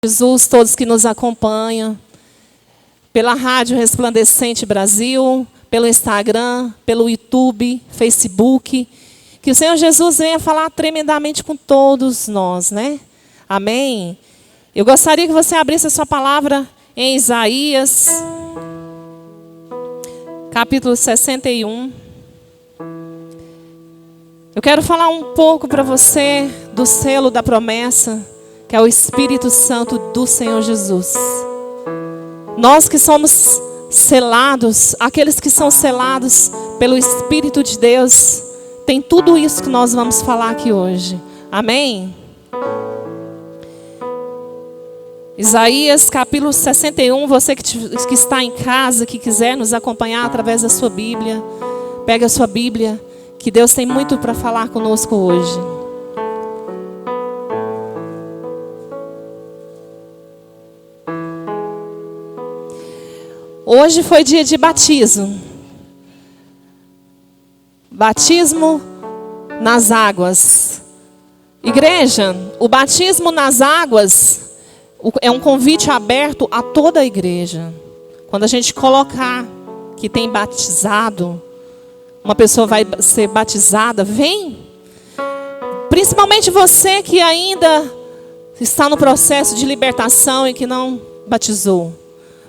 Jesus, todos que nos acompanham, pela Rádio Resplandecente Brasil, pelo Instagram, pelo YouTube, Facebook, que o Senhor Jesus venha falar tremendamente com todos nós, né? Amém? Eu gostaria que você abrisse a sua palavra em Isaías, capítulo 61. Eu quero falar um pouco para você do selo da promessa, que é o Espírito Santo do Senhor Jesus. Nós que somos selados, aqueles que são selados pelo Espírito de Deus, tem tudo isso que nós vamos falar aqui hoje. Amém? Isaías capítulo 61, você que está em casa, que quiser nos acompanhar através da sua Bíblia, pega a sua Bíblia, que Deus tem muito para falar conosco hoje. Hoje foi dia de batismo. Batismo nas águas. Igreja, o batismo nas águas é um convite aberto a toda a igreja. Quando a gente colocar que tem batizado, uma pessoa vai ser batizada, vem. Principalmente você que ainda está no processo de libertação e que não batizou.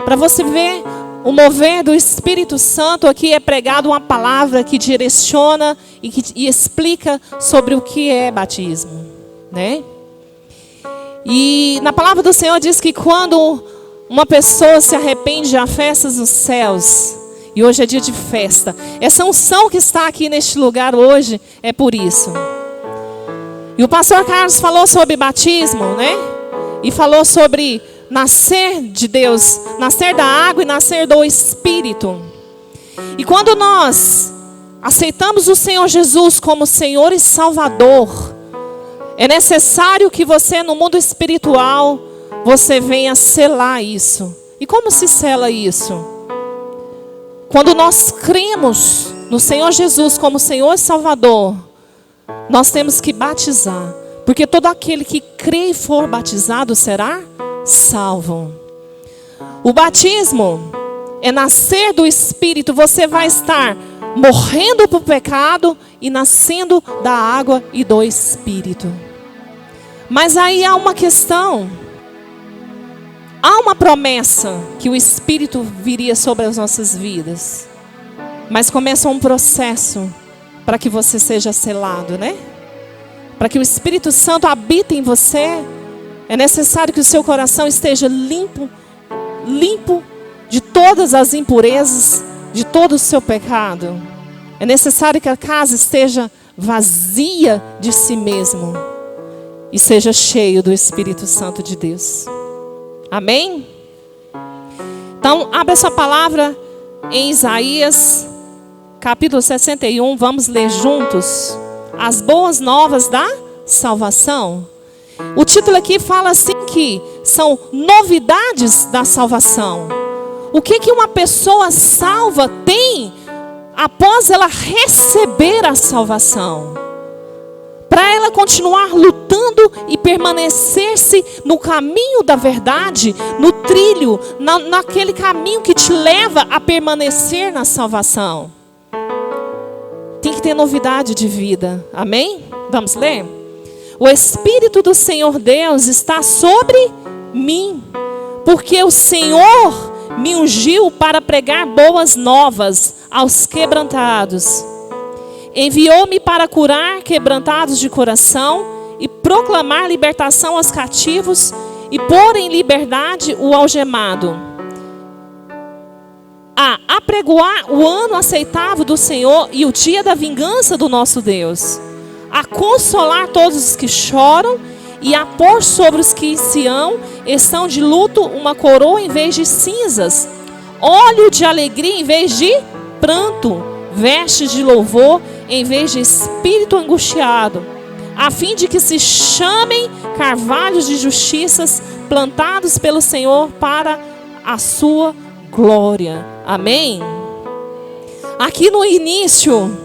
Para você ver o mover do Espírito Santo, aqui é pregado uma palavra que direciona e explica sobre o que é batismo, né? E na palavra do Senhor diz que quando uma pessoa se arrepende, há festas nos céus. E hoje é dia de festa. Essa unção que está aqui neste lugar hoje é por isso. E o pastor Carlos falou sobre batismo, né? E falou sobre nascer de Deus, nascer da água e nascer do Espírito. E quando nós aceitamos o Senhor Jesus como Senhor e Salvador, é necessário que você, no mundo espiritual, você venha selar isso. E como se sela isso? Quando nós cremos no Senhor Jesus como Senhor e Salvador, nós temos que batizar. Porque todo aquele que crê e for batizado será salvo. O batismo é nascer do Espírito. Você vai estar morrendo para o pecado e nascendo da água e do Espírito. Mas aí há uma questão. Há uma promessa que o Espírito viria sobre as nossas vidas. Mas começa um processo para que você seja selado, né? Para que o Espírito Santo habite em você, é necessário que o seu coração esteja limpo de todas as impurezas, de todo o seu pecado. É necessário que a casa esteja vazia de si mesmo e seja cheio do Espírito Santo de Deus. Amém? Então, abra essa palavra em Isaías, capítulo 61. Vamos ler juntos as boas novas da salvação. O título aqui fala assim que são novidades da salvação. O que uma pessoa salva tem após ela receber a salvação? Para ela continuar lutando e permanecer-se no caminho da verdade, no trilho, naquele caminho que te leva a permanecer na salvação. Tem que ter novidade de vida. Amém? Vamos ler? O Espírito do Senhor Deus está sobre mim, porque o Senhor me ungiu para pregar boas novas aos quebrantados. Enviou-me para curar quebrantados de coração e proclamar libertação aos cativos e pôr em liberdade o algemado. A apregoar o ano aceitável do Senhor e o dia da vingança do nosso Deus. A consolar todos os que choram e a pôr sobre os que em Sião estão de luto uma coroa em vez de cinzas, óleo de alegria em vez de pranto, vestes de louvor em vez de espírito angustiado, a fim de que se chamem carvalhos de justiças plantados pelo Senhor para a sua glória. Amém? Aqui no início,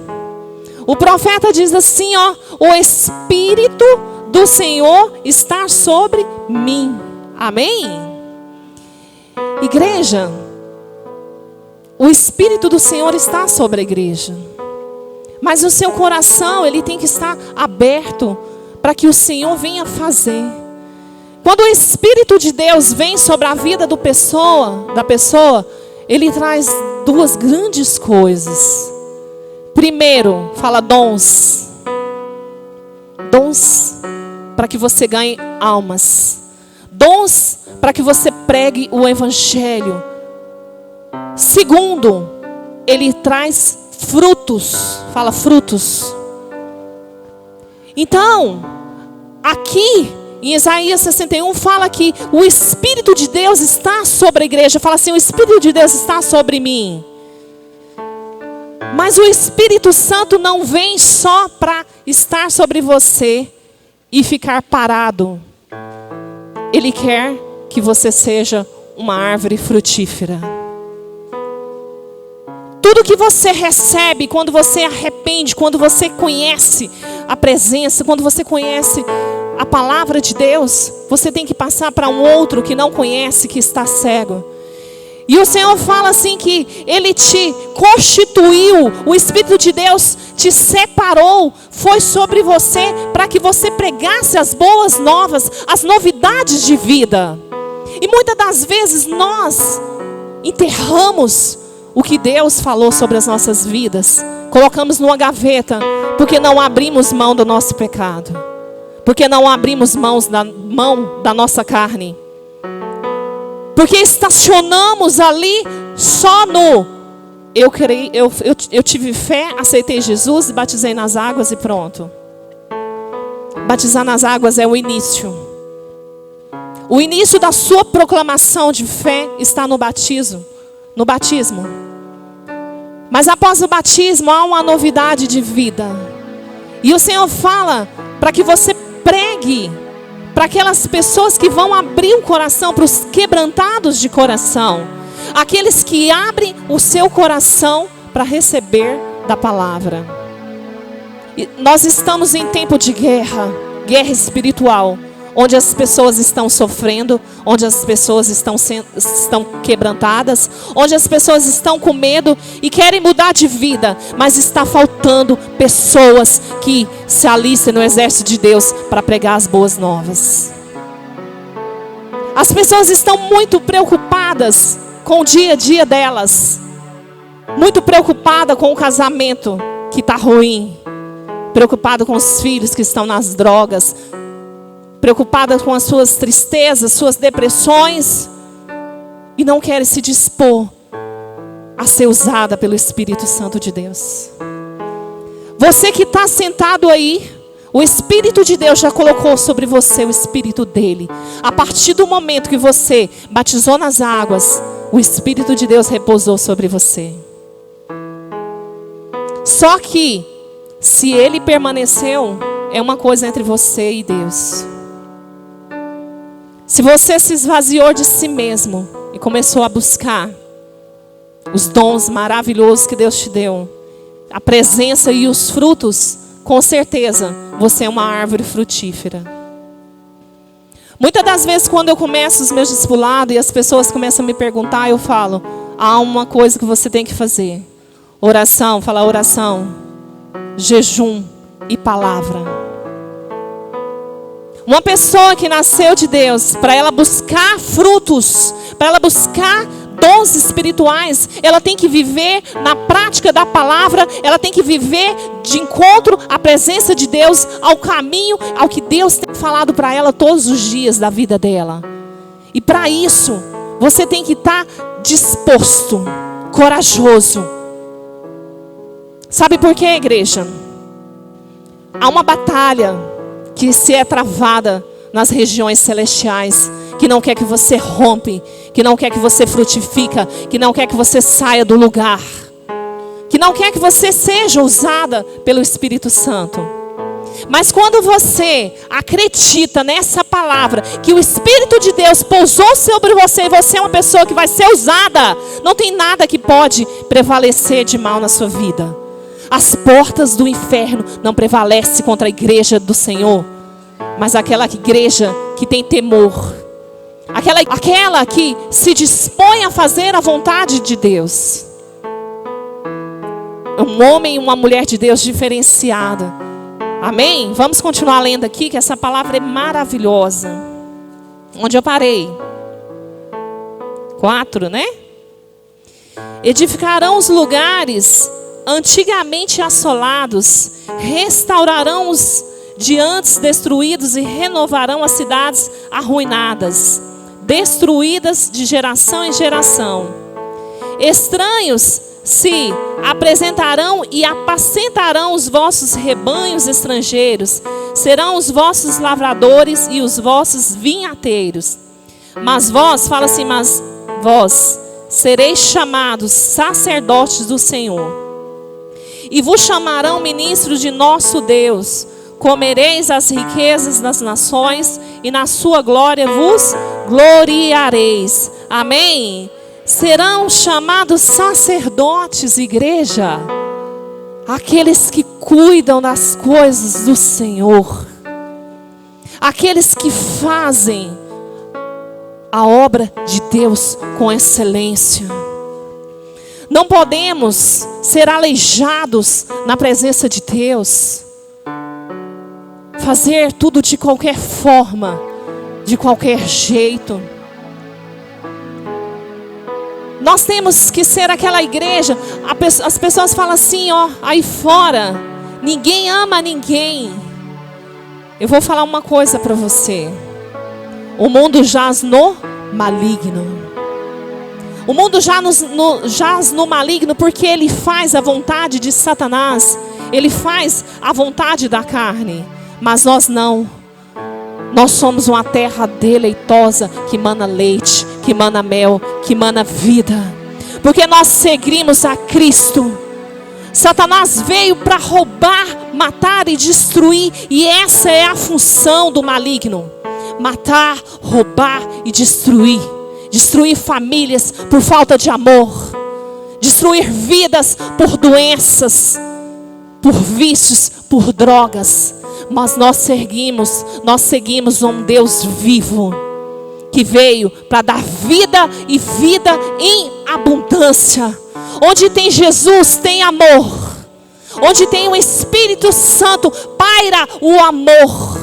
o profeta diz assim, ó: o Espírito do Senhor está sobre mim. Amém? Igreja, o Espírito do Senhor está sobre a igreja. Mas o seu coração, ele tem que estar aberto para que o Senhor venha fazer. Quando o Espírito de Deus vem sobre a vida da pessoa, ele traz duas grandes coisas. Primeiro, fala dons. Dons para que você ganhe almas. Dons para que você pregue o Evangelho. Segundo, ele traz frutos. Fala frutos. Então, aqui em Isaías 61 fala que o Espírito de Deus está sobre a igreja. Fala assim, o Espírito de Deus está sobre mim. Mas o Espírito Santo não vem só para estar sobre você e ficar parado. Ele quer que você seja uma árvore frutífera. Tudo que você recebe quando você arrepende, quando você conhece a presença, quando você conhece a palavra de Deus, você tem que passar para um outro que não conhece, que está cego. E o Senhor fala assim que Ele te constituiu, o Espírito de Deus te separou, foi sobre você para que você pregasse as boas novas, as novidades de vida. E muitas das vezes nós enterramos o que Deus falou sobre as nossas vidas, colocamos numa gaveta, porque não abrimos mão do nosso pecado, porque não abrimos mão da nossa carne. Porque estacionamos ali só no eu tive fé, aceitei Jesus, batizei nas águas e pronto. Batizar nas águas é o início. O início da sua proclamação de fé está no batismo. Mas após o batismo há uma novidade de vida. E o Senhor fala para que você pregue para aquelas pessoas que vão abrir o coração, para os quebrantados de coração. Aqueles que abrem o seu coração para receber da palavra. E nós estamos em tempo de guerra espiritual, onde as pessoas estão sofrendo, onde as pessoas estão quebrantadas, onde as pessoas estão com medo e querem mudar de vida, mas está faltando pessoas que se alistem no exército de Deus para pregar as boas novas. As pessoas estão muito preocupadas com o dia a dia delas, muito preocupadas com o casamento que está ruim, preocupada com os filhos que estão nas drogas, preocupada com as suas tristezas, suas depressões, e não quer se dispor a ser usada pelo Espírito Santo de Deus. Você que está sentado aí, o Espírito de Deus já colocou sobre você o Espírito dele. A partir do momento que você batizou nas águas, o Espírito de Deus repousou sobre você. Só que, se ele permaneceu, é uma coisa entre você e Deus. Se você se esvaziou de si mesmo e começou a buscar os dons maravilhosos que Deus te deu, a presença e os frutos, com certeza você é uma árvore frutífera. Muitas das vezes quando eu começo os meus discipulados e as pessoas começam a me perguntar, eu falo, há uma coisa que você tem que fazer. Oração, fala oração, jejum e palavra. Uma pessoa que nasceu de Deus, para ela buscar frutos, para ela buscar dons espirituais, ela tem que viver na prática da palavra, ela tem que viver de encontro à presença de Deus, ao caminho, ao que Deus tem falado para ela todos os dias da vida dela. E para isso, você tem que estar disposto, corajoso. Sabe por quê, igreja? Há uma batalha que se é travada nas regiões celestiais, que não quer que você rompe, que não quer que você frutifica, que não quer que você saia do lugar, que não quer que você seja usada pelo Espírito Santo. Mas quando você acredita nessa palavra, que o Espírito de Deus pousou sobre você e você é uma pessoa que vai ser usada, não tem nada que pode prevalecer de mal na sua vida. As portas do inferno não prevalecem contra a igreja do Senhor, mas aquela igreja que tem temor, Aquela que se dispõe a fazer a vontade de Deus. Um homem e uma mulher de Deus diferenciada. Amém? Vamos continuar lendo aqui, que essa palavra é maravilhosa. Onde eu parei? 4, né? Edificarão os lugares antigamente assolados, restaurarão os de antes destruídos e renovarão as cidades arruinadas, destruídas de geração em geração. Estranhos se apresentarão e apacentarão os vossos rebanhos estrangeiros, serão os vossos lavradores e os vossos vinhateiros. Mas vós, fala assim, mas vós sereis chamados sacerdotes do Senhor, e vos chamarão ministros de nosso Deus. Comereis as riquezas das nações, e na sua glória vos gloriareis. Amém? Serão chamados sacerdotes, igreja, aqueles que cuidam das coisas do Senhor, aqueles que fazem a obra de Deus com excelência. Não podemos ser aleijados na presença de Deus, fazer tudo de qualquer forma, de qualquer jeito. Nós temos que ser aquela igreja. As pessoas falam assim, ó, aí fora, ninguém ama ninguém. Eu vou falar uma coisa para você. O mundo jaz no maligno. O mundo jaz no maligno porque ele faz a vontade de Satanás. Ele faz a vontade da carne. Mas nós não. Nós somos uma terra deleitosa que mana leite, que mana mel, que mana vida. Porque nós seguimos a Cristo. Satanás veio para roubar, matar e destruir. E essa é a função do maligno. Matar, roubar e destruir. Destruir famílias por falta de amor. Destruir vidas por doenças, por vícios, por drogas. Mas nós seguimos um Deus vivo, que veio para dar vida e vida em abundância. Onde tem Jesus, tem amor. Onde tem o Espírito Santo, paira o amor.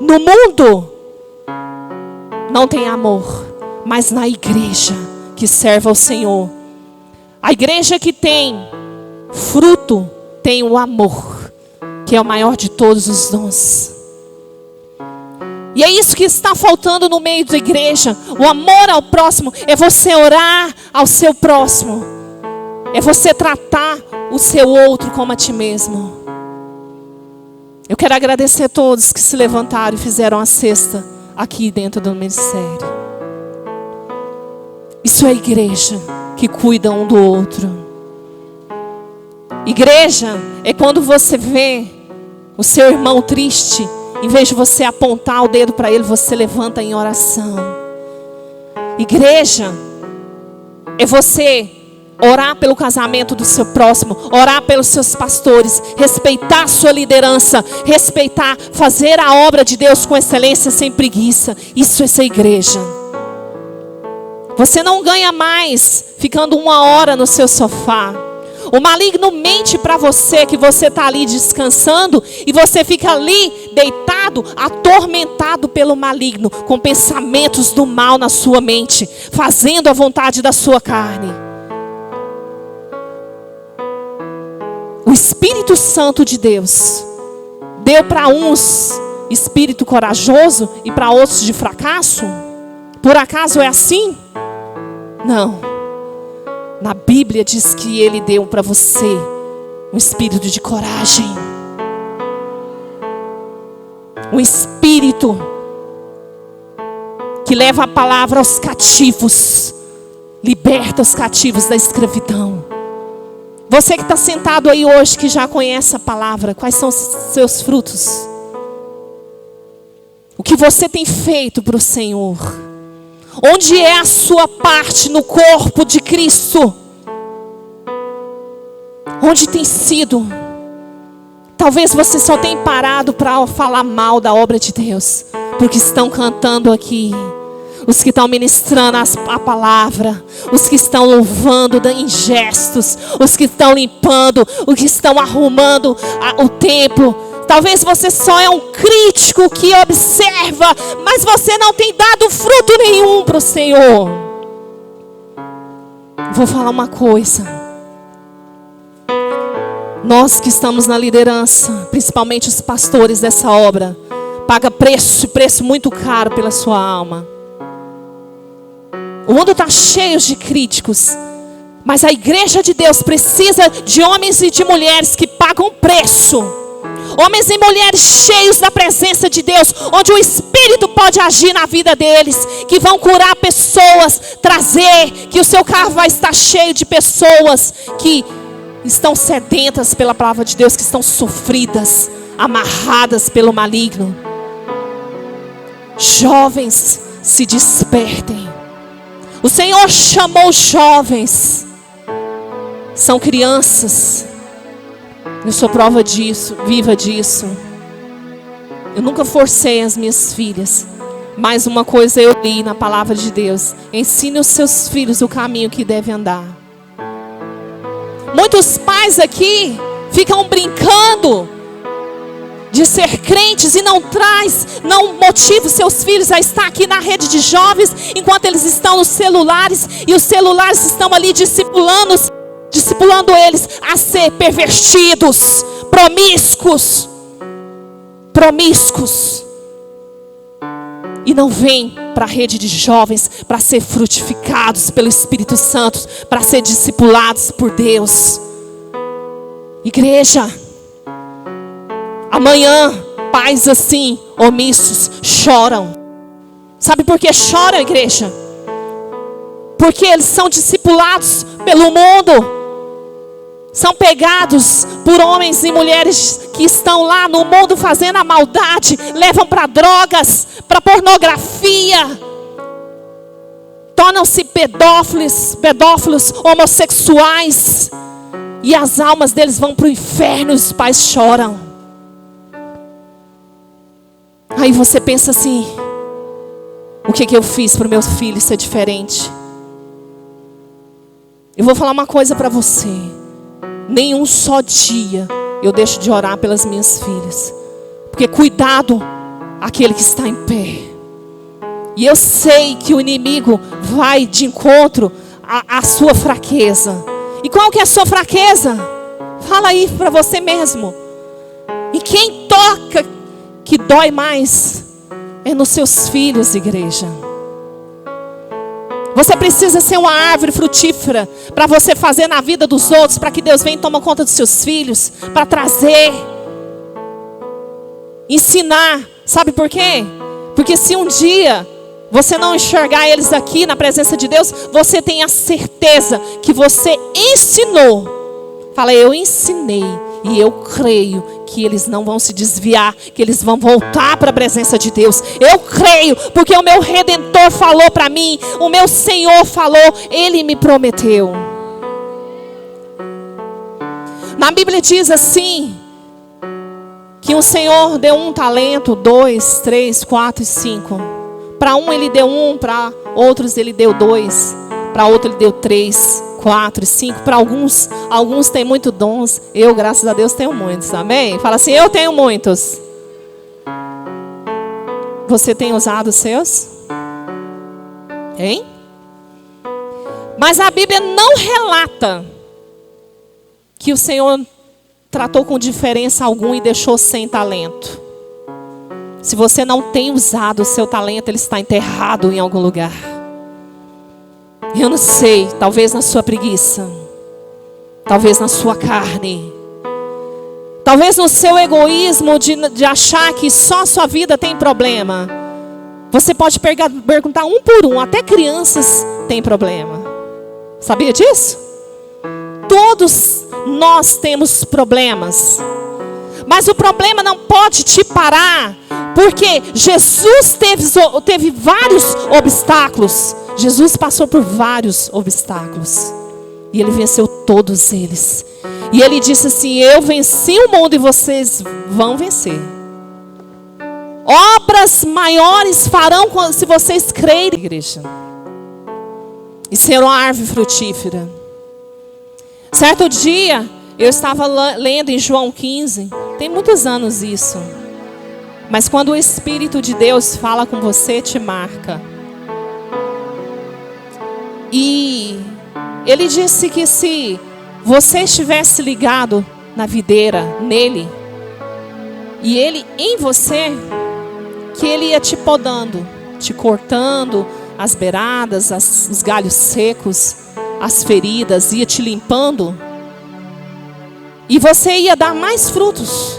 No mundo não tem amor, mas na igreja que serve ao Senhor, a igreja que tem fruto, tem o amor, que é o maior de todos os dons. E é isso que está faltando no meio da igreja. O amor ao próximo é você orar ao seu próximo. É você tratar o seu outro como a ti mesmo. Eu quero agradecer a todos que se levantaram e fizeram a cesta aqui dentro do ministério. Isso é igreja que cuida um do outro. Igreja é quando você vê o seu irmão triste, em vez de você apontar o dedo para ele, você levanta em oração. Igreja é você orar pelo casamento do seu próximo, orar pelos seus pastores, respeitar a sua liderança, respeitar, fazer a obra de Deus com excelência, sem preguiça. Isso é ser igreja. Você não ganha mais ficando 1 hora no seu sofá. O maligno mente para você que você está ali descansando e você fica ali deitado, atormentado pelo maligno, com pensamentos do mal na sua mente, fazendo a vontade da sua carne. O Espírito Santo de Deus deu para uns espírito corajoso e para outros de fracasso? Por acaso é assim? Não. Na Bíblia diz que Ele deu para você um espírito de coragem. Um espírito que leva a palavra aos cativos. Liberta os cativos da escravidão. Você que está sentado aí hoje, que já conhece a palavra, quais são os seus frutos? O que você tem feito para o Senhor? Onde é a sua parte no corpo de Cristo? Onde tem sido? Talvez você só tenha parado para falar mal da obra de Deus. porque estão cantando aqui, os que estão ministrando a palavra, os que estão louvando em gestos, os que estão limpando, os que estão arrumando o templo. Talvez você só é um crítico que observa, mas você não tem dado fruto nenhum para o Senhor. Vou falar uma coisa. Nós que estamos na liderança, principalmente os pastores dessa obra, paga preço muito caro pela sua alma. O mundo está cheio de críticos, mas a igreja de Deus precisa de homens e de mulheres que pagam preço. Homens e mulheres cheios da presença de Deus, onde o Espírito pode agir na vida deles, que vão curar pessoas, trazer, que o seu carro vai estar cheio de pessoas que estão sedentas pela palavra de Deus, que estão sofridas, amarradas pelo maligno. Jovens, se despertem. O Senhor chamou jovens. São crianças. Eu sou prova disso, viva disso. Eu nunca forcei as minhas filhas. Mas uma coisa eu li na palavra de Deus: ensine os seus filhos o caminho que devem andar. Muitos pais aqui ficam brincando de ser crentes e não motiva os seus filhos a estar aqui na rede de jovens, enquanto eles estão nos celulares, e os celulares estão ali discipulando eles a ser pervertidos, promíscuos, e não vêm para a rede de jovens para ser frutificados pelo Espírito Santo, para ser discipulados por Deus. Igreja, amanhã pais assim, omissos, choram. Sabe por que choram, igreja? Porque eles são discipulados pelo mundo. São pegados por homens e mulheres que estão lá no mundo fazendo a maldade. Levam para drogas, para pornografia. Tornam-se pedófilos, homossexuais. E as almas deles vão para o inferno e os pais choram. Aí você pensa assim: o que eu fiz para o meu filho ser diferente? Eu vou falar uma coisa para você. Nenhum só dia eu deixo de orar pelas minhas filhas. Porque cuidado aquele que está em pé. E eu sei que o inimigo vai de encontro à sua fraqueza. E qual que é a sua fraqueza? Fala aí para você mesmo. E quem toca que dói mais é nos seus filhos, igreja. Você precisa ser uma árvore frutífera para você fazer na vida dos outros, para que Deus venha e tome conta dos seus filhos, para trazer, ensinar. Sabe por quê? Porque se um dia você não enxergar eles aqui na presença de Deus, você tem a certeza que você ensinou. Fala, eu ensinei e eu creio que eles não vão se desviar, que eles vão voltar para a presença de Deus. Eu creio, porque o meu Redentor falou para mim, o meu Senhor falou, Ele me prometeu. Na Bíblia diz assim, que o Senhor deu 1 talento, 2, 3, 4 e 5. Para um Ele deu 1, para outros Ele deu 2, para outro Ele deu 3, 4 e 5. Para alguns têm muitos dons. Eu, graças a Deus, tenho muitos. Amém? Fala assim, eu tenho muitos. Você tem usado os seus? Hein? Mas a Bíblia não relata que o Senhor tratou com diferença alguma e deixou sem talento. Se você não tem usado o seu talento, ele está enterrado em algum lugar. Eu não sei, talvez na sua preguiça, talvez na sua carne, talvez no seu egoísmo de achar que só a sua vida tem problema. Você pode perguntar um por um, até crianças têm problema. Sabia disso? Todos nós temos problemas. Mas o problema não pode te parar, porque Jesus teve vários obstáculos. Jesus passou por vários obstáculos. E Ele venceu todos eles. E Ele disse assim, eu venci o mundo e vocês vão vencer. Obras maiores farão se vocês crerem, igreja. E ser uma árvore frutífera. Certo dia, eu estava lendo em João 15. Tem muitos anos isso. Mas quando o Espírito de Deus fala com você, te marca. E ele disse que se você estivesse ligado na videira, nele, e ele em você, que ele ia te podando, te cortando as beiradas, os galhos secos, as feridas, ia te limpando, e você ia dar mais frutos.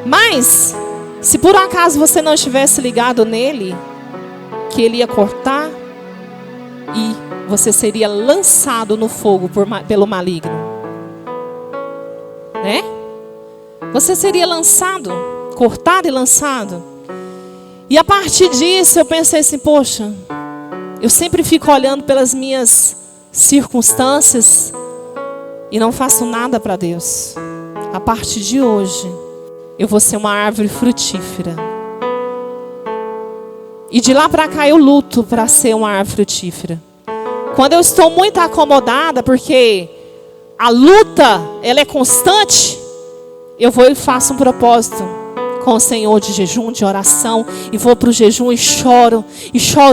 Mas, se por acaso você não estivesse ligado nele, que ele ia cortar, e você seria lançado no fogo pelo maligno. Né? Você seria lançado, cortado e lançado. E a partir disso eu pensei assim, poxa, eu sempre fico olhando pelas minhas circunstâncias e não faço nada para Deus. A partir de hoje, eu vou ser uma árvore frutífera. E de lá para cá eu luto para ser uma árvore frutífera. Quando eu estou muito acomodada, porque a luta, ela é constante, eu vou e faço um propósito com o Senhor de jejum, de oração, e vou para o jejum e choro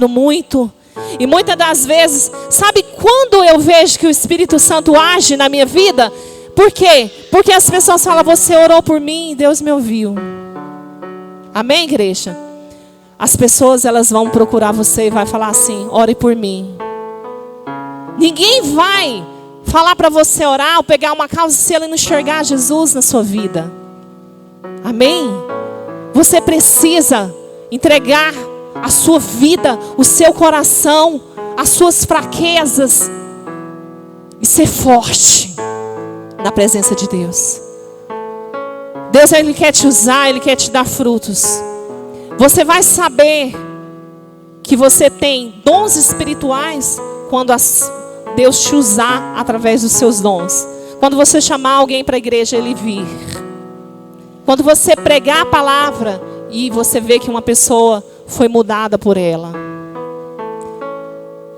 muito. E muitas das vezes, sabe quando eu vejo que o Espírito Santo age na minha vida? Por quê? Porque as pessoas falam, você orou por mim e Deus me ouviu. Amém, igreja? As pessoas, elas vão procurar você e vai falar assim, ore por mim. Ninguém vai falar para você orar ou pegar uma causa se ele não enxergar Jesus na sua vida. Amém? Você precisa entregar a sua vida, o seu coração, as suas fraquezas e ser forte na presença de Deus. Deus, Ele quer te usar, Ele quer te dar frutos. Você vai saber que você tem dons espirituais quando Deus te usar através dos seus dons. Quando você chamar alguém para a igreja, ele vir. Quando você pregar a palavra e você vê que uma pessoa foi mudada por ela.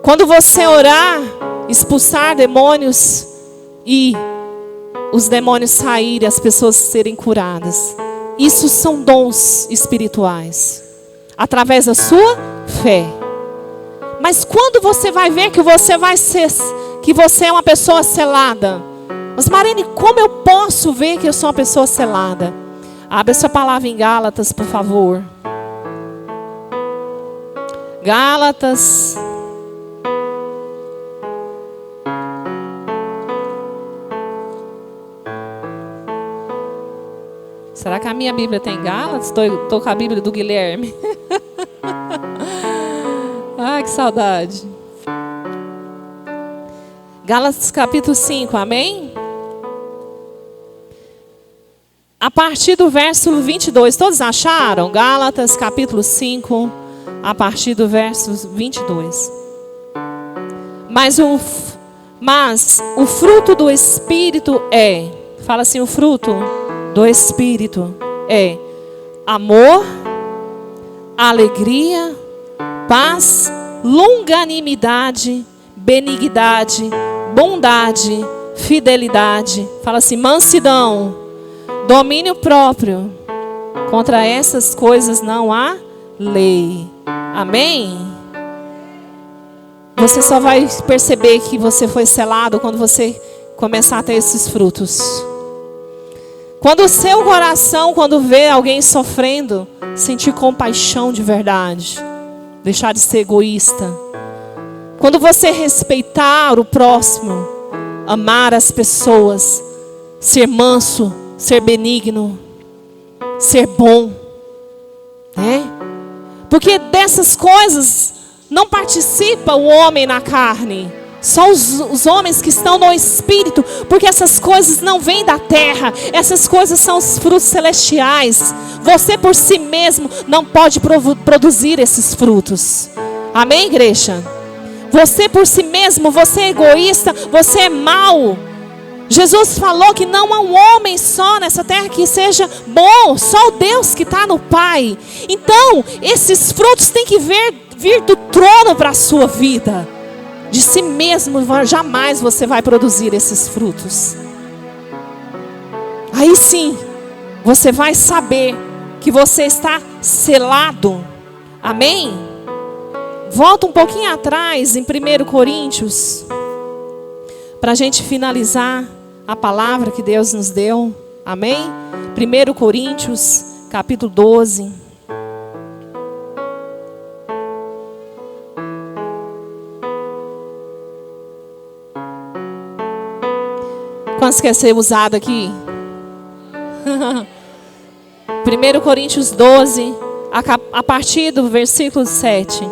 Quando você orar, expulsar demônios e os demônios saírem, as pessoas serem curadas. Isso são dons espirituais. Através da sua fé. Mas quando você vai ver que você é uma pessoa selada? Mas Marine, como eu posso ver que eu sou uma pessoa selada? Abre essa palavra em Gálatas, por favor. Gálatas. Será que a minha Bíblia tem Gálatas? Estou com a Bíblia do Guilherme. Ai, que saudade. Gálatas capítulo 5, amém? A partir do verso 22, todos acharam? Gálatas capítulo 5, a partir do verso 22. Mas o fruto do Espírito é, fala assim, o fruto do Espírito é amor, alegria, paz, longanimidade, benignidade, bondade, fidelidade. Fala assim, mansidão, domínio próprio. Contra essas coisas não há lei. Amém? Você só vai perceber que você foi selado quando você começar a ter esses frutos. Quando o seu coração, quando vê alguém sofrendo, sentir compaixão de verdade. Deixar de ser egoísta. Quando você respeitar o próximo, amar as pessoas, ser manso, ser benigno, ser bom, né? Porque dessas coisas não participa o homem na carne, só os homens que estão no Espírito, porque essas coisas não vêm da terra, essas coisas são os frutos celestiais. Você por si mesmo não pode produzir esses frutos. Amém, igreja? Você por si mesmo, você é egoísta, você é mau. Jesus falou que não há um homem só nessa terra que seja bom, só o Deus que está no Pai. Então, esses frutos têm que vir do trono para a sua vida. De si mesmo, jamais você vai produzir esses frutos. Aí sim, você vai saber que você está selado. Amém? Volta um pouquinho atrás em 1 Coríntios, para a gente finalizar a palavra que Deus nos deu. Amém? 1 Coríntios, capítulo 12. Quantos quer ser usado aqui? 1 Coríntios 12, a partir do versículo 7.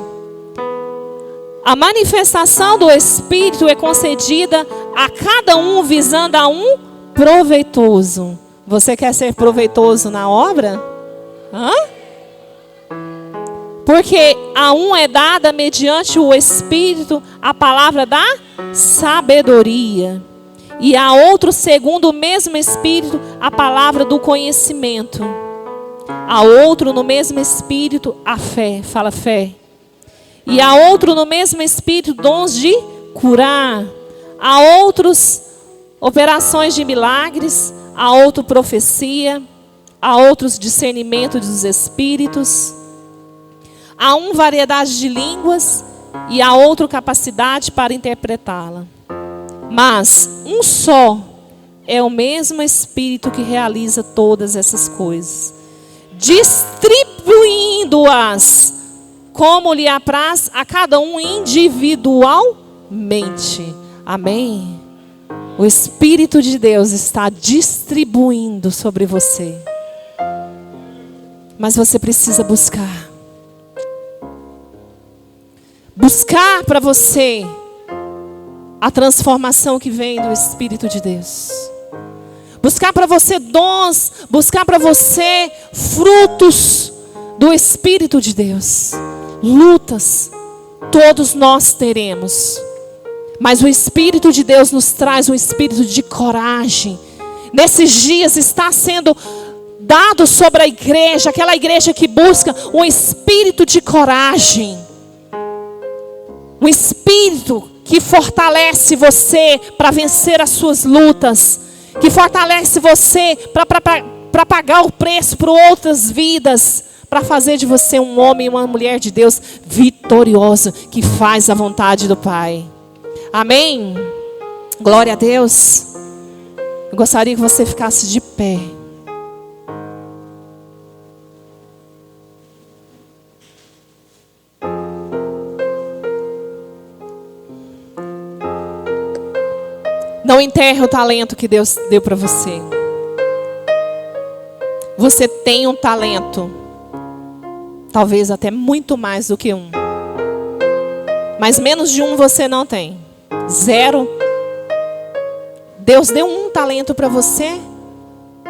A manifestação do Espírito é concedida a cada um visando a um proveitoso. Você quer ser proveitoso na obra? Hã? Porque a um é dada mediante o Espírito a palavra da sabedoria. E a outro, segundo o mesmo Espírito, a palavra do conhecimento. A outro, no mesmo Espírito, a fé. Fala fé. E a outro, no mesmo Espírito, dons de curar. A outros, operações de milagres. A outro, profecia. A outros, discernimento dos Espíritos. A um, variedade de línguas. E a outro, capacidade para interpretá-la. Mas um só é o mesmo Espírito que realiza todas essas coisas, distribuindo-as como lhe apraz a cada um individualmente. Amém? O Espírito de Deus está distribuindo sobre você. Mas você precisa buscar. Buscar para você a transformação que vem do Espírito de Deus. Buscar para você dons, buscar para você frutos do Espírito de Deus. Lutas, todos nós teremos. Mas o Espírito de Deus nos traz um espírito de coragem. Nesses dias está sendo dado sobre a igreja, aquela igreja que busca um espírito de coragem. Um espírito que fortalece você para vencer as suas lutas. Que fortalece você para pagar o preço por outras vidas. Para fazer de você um homem e uma mulher de Deus vitoriosa. Que faz a vontade do Pai. Amém? Glória a Deus. Eu gostaria que você ficasse de pé. Não enterre o talento que Deus deu para você. Você tem um talento. Talvez até muito mais do que um. Mas menos de um você não tem. 0. Deus deu um talento para você.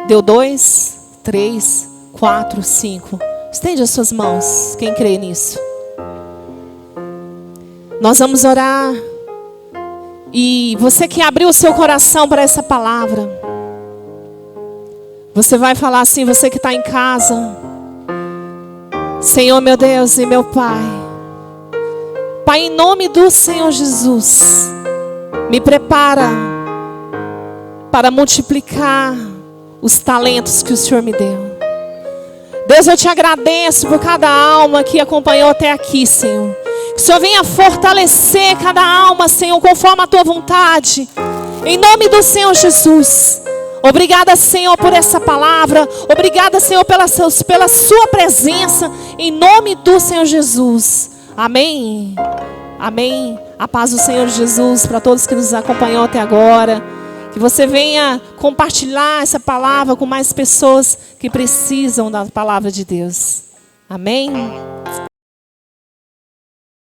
Deu 2, 3, 4, 5. Estende as suas mãos. Quem crê nisso? Nós vamos orar. E você que abriu o seu coração para essa palavra, você vai falar assim, você que está em casa: Senhor meu Deus e meu Pai, Pai, em nome do Senhor Jesus, me prepara para multiplicar os talentos que o Senhor me deu. Deus, eu te agradeço por cada alma que acompanhou até aqui, Senhor. Que o Senhor venha fortalecer cada alma, Senhor, conforme a tua vontade. Em nome do Senhor Jesus. Obrigada, Senhor, por essa palavra. Obrigada, Senhor, pela sua presença. Em nome do Senhor Jesus. Amém. Amém. A paz do Senhor Jesus para todos que nos acompanham até agora. Que você venha compartilhar essa palavra com mais pessoas que precisam da palavra de Deus. Amém.